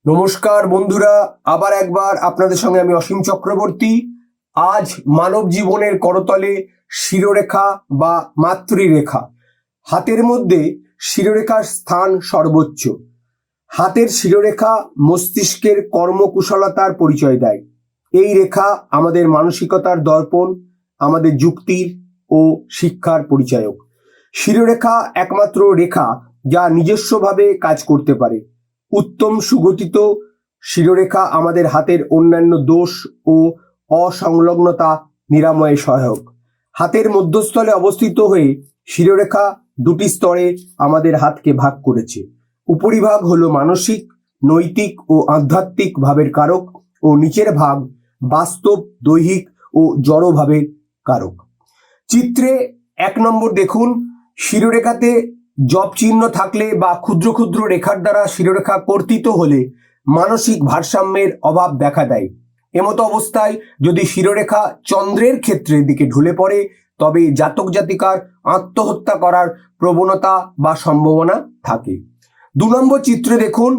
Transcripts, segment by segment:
নমস্কার বন্ধুরা, আবার একবার আপনাদের সঙ্গে আমি অসীম চক্রবর্তী। আজ মানব জীবনের করতলে শিরোরেখা বা মাতৃরেখা। হাতের মধ্যে শিরোরেখার স্থান সর্বোচ্চ। হাতের শিরোরেখা মস্তিষ্কের কর্মকুশলতার পরিচয় দেয়। এই রেখা আমাদের মানসিকতার দর্পণ, আমাদের যুক্তির ও শিক্ষার পরিচায়ক। শিরোরেখা একমাত্র রেখা যা নিজস্বভাবে কাজ করতে পারে। উত্তম সুগঠিত শিরোরেখা আমাদের হাতের অন্যান্য দোষ ও অসংলগ্নতা নিরাময়ে সহায়ক। হাতের মধ্যস্থলে অবস্থিত হয়ে শিরোরেখা দুটি স্তরে আমাদের হাতকে ভাগ করেছে। উপরিভাগ হলো মানসিক, নৈতিক ও আধ্যাত্মিক ভাবের কারক ও নিচের ভাগ বাস্তব, দৈহিক ও জড় ভাবের কারক। চিত্রে 1 নম্বর দেখুন, শিরোরেখাতে জপ চিহ্ন থাকলে বা ক্ষুদ্র ক্ষুদ্র রেখার দ্বারা শিরোরেখা কর্তিত হলে মানসিক ভারসাম্যের অভাব দেখা দেয়। এমতো অবস্থায় যদি শিরোরেখা চন্দ্রের ক্ষেত্রের দিকে ঢলে পড়ে তবে জাতক জাতিকার আত্মহত্যা করার প্রবণতা বা সম্ভাবনা থাকে। 2 নম্বর চিত্রে দেখুন,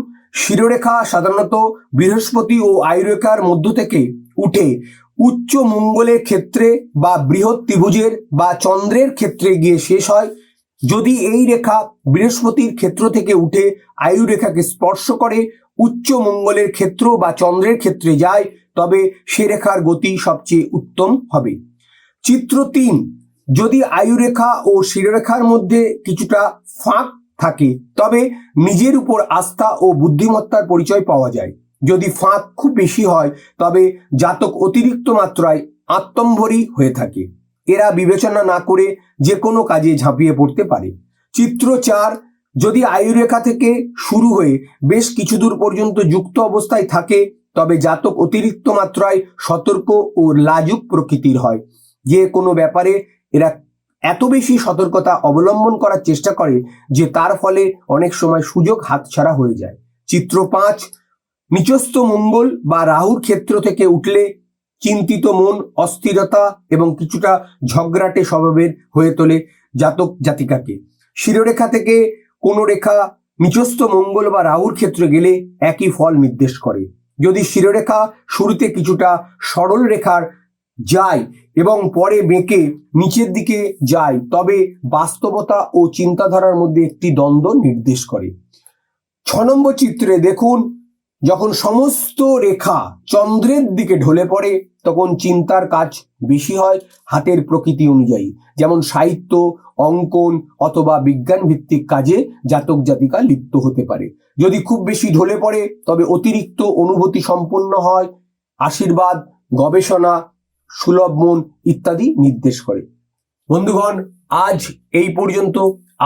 শিরোরেখা সাধারণত বৃহস্পতি ও আয়ুরেখার মধ্য থেকে উঠে উচ্চ মঙ্গলের ক্ষেত্রে বা বৃহৎ ত্রিভুজের বা চন্দ্রের ক্ষেত্রে গিয়ে শেষ হয়। যদি এই রেখা বৃহস্পতির ক্ষেত্র থেকে উঠে আয়ু রেখাকে স্পর্শ করে উচ্চ মঙ্গলের ক্ষেত্র বা চন্দ্রের ক্ষেত্রে যায় তবে সে রেখার গতি সবচেয়ে উত্তম হবে। চিত্র 3, যদি আয়ুরেখা ও শিরোরেখার মধ্যে কিছুটা ফাঁক থাকে তবে নিজের উপর আস্থা ও বুদ্ধিমত্তার পরিচয় পাওয়া যায়। যদি ফাঁক খুব বেশি হয় তবে জাতক অতিরিক্ত মাত্রায় আত্মম্ভরী হয়ে থাকে। এরা বিবেচনা না করে যে কোনো কাজে ঝাঁপিয়ে পড়তে পারে। চিত্র 4, যদি আয়ুরেখা থেকে শুরু হয়ে বেশ কিছু দূর পর্যন্ত যুক্ত অবস্থায় থাকে তবে জাতক অতিরিক্ত মাত্রায় সতর্ক ও লাজুক প্রকৃতির হয়। যে কোনো ব্যাপারে এরা এত বেশি সতর্কতা অবলম্বন করার চেষ্টা করে যে তার ফলে অনেক সময় সুযোগ হাতছাড়া হয়ে যায়। চিত্র 5, নিচস্থ মঙ্গল বা রাহুর ক্ষেত্র থেকে উঠলে চিন্তিত মন, অস্থিরতা এবং কিছুটা ঝগড়াটে স্বভাবের হয়ে তোলে জাতক জাতিকাকে। শিরোরেখা থেকে কোনো রেখা নিচস্থ মঙ্গল বা রাহুর ক্ষেত্রে গেলে একই ফল নির্দেশ করে। যদি শিরোরেখা শুরুতে কিছুটা সরল রেখার যায় এবং পরে বেঁকে নিচের দিকে যায় তবে বাস্তবতা ও চিন্তাধারার মধ্যে একটি দ্বন্দ্ব নির্দেশ করে। 6 নম্বর চিত্রে দেখুন, যখন সমস্ত রেখা চন্দ্রের দিকে ঢলে পড়ে তখন চিন্তার কাজ বেশি হয় হাতের প্রকৃতি অনুযায়ী, যেমন সাহিত্য, অঙ্কন অথবা বিজ্ঞান ভিত্তিক কাজে জাতক জাতিকা লিপ্ত হতে পারে। যদি খুব বেশি ঢলে পড়ে তবে অতিরিক্ত অনুভূতি সম্পন্ন হয়, আশীর্বাদ, গবেষণা, সুলভ মন ইত্যাদি নির্দেশ করে। বন্ধুগণ, আজ এই পর্যন্ত।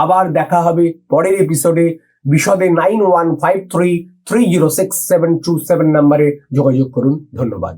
আবার দেখা হবে পরের এপিসোডে। বিশদে 9153306727 নম্বরে যোগাযোগ করুন। ধন্যবাদ।